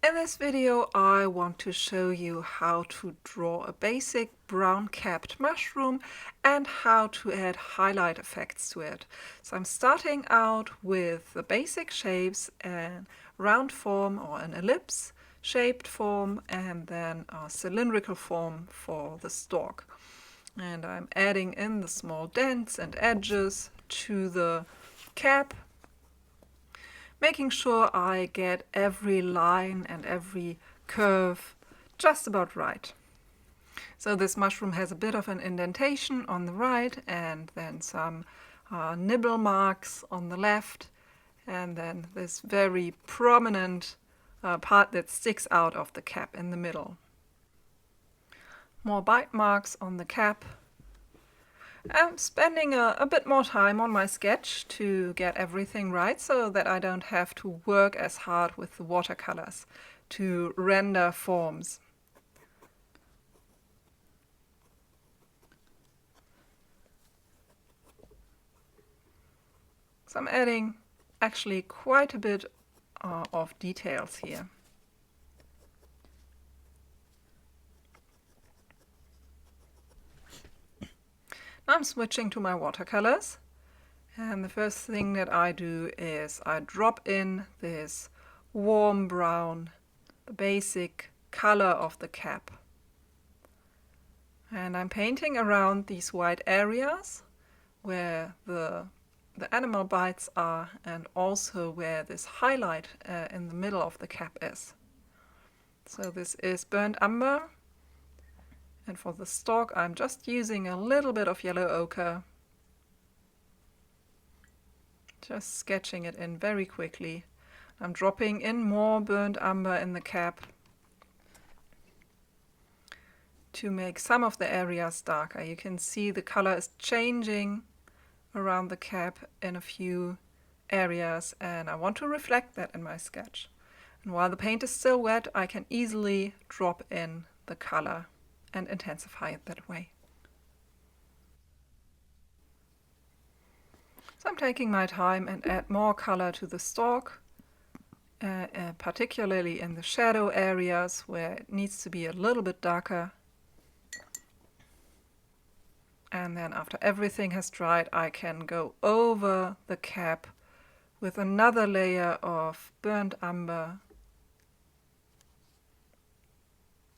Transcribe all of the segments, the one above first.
In this video I want to show you how to draw a basic brown-capped mushroom and how to add highlight effects to it. So I'm starting out with the basic shapes, a round form or an ellipse shaped form, and then a cylindrical form for the stalk. And I'm adding in the small dents and edges to the cap, making sure I get every line and every curve just about right. So this mushroom has a bit of an indentation on the right, and then some nibble marks on the left, and then this very prominent part that sticks out of the cap in the middle. More bite marks on the cap. I'm spending a bit more time on my sketch to get everything right so that I don't have to work as hard with the watercolors to render forms. So I'm adding actually quite a bit of details here. I'm switching to my watercolors, and the first thing that I do is I drop in this warm brown, the basic color of the cap. And I'm painting around these white areas where the animal bites are, and also where this highlight in the middle of the cap is. So this is burnt umber. And for the stalk, I'm just using a little bit of yellow ochre, just sketching it in very quickly. I'm dropping in more burnt umber in the cap to make some of the areas darker. You can see the color is changing around the cap in a few areas, and I want to reflect that in my sketch. And while the paint is still wet, I can easily drop in the color and intensify it that way. So I'm taking my time and add more color to the stalk, particularly in the shadow areas where it needs to be a little bit darker. And then after everything has dried, I can go over the cap with another layer of burnt umber.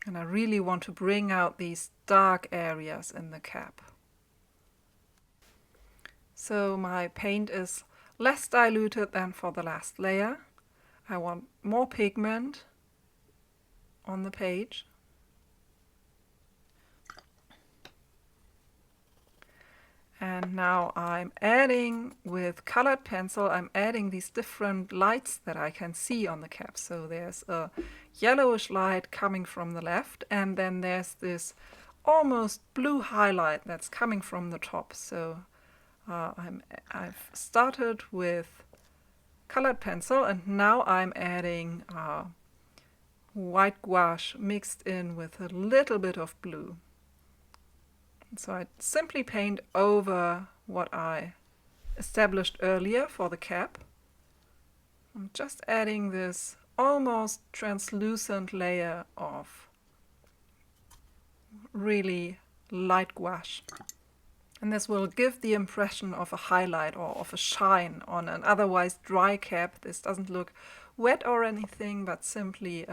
And I really want to bring out these dark areas in the cap. So my paint is less diluted than for the last layer. I want more pigment on the page. And now I'm adding, with colored pencil, I'm adding these different lights that I can see on the cap. So there's a yellowish light coming from the left, and then there's this almost blue highlight that's coming from the top. So I've started with colored pencil, and now I'm adding white gouache mixed in with a little bit of blue. So I simply paint over what I established earlier for the cap. I'm just adding this almost translucent layer of really light gouache. And this will give the impression of a highlight or of a shine on an otherwise dry cap. This doesn't look wet or anything, but simply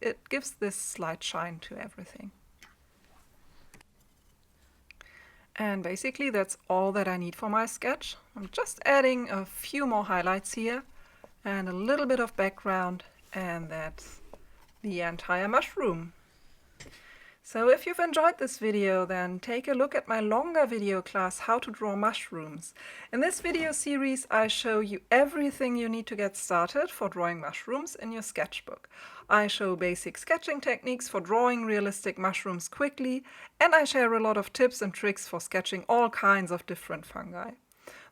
it gives this slight shine to everything. And basically that's all that I need for my sketch. I'm just adding a few more highlights here and a little bit of background, and that's the entire mushroom. So if you've enjoyed this video, then take a look at my longer video class, How to Draw Mushrooms. In this video series, I show you everything you need to get started for drawing mushrooms in your sketchbook. I show basic sketching techniques for drawing realistic mushrooms quickly, and I share a lot of tips and tricks for sketching all kinds of different fungi.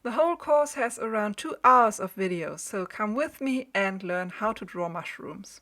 The whole course has around 2 hours of videos, so come with me and learn how to draw mushrooms.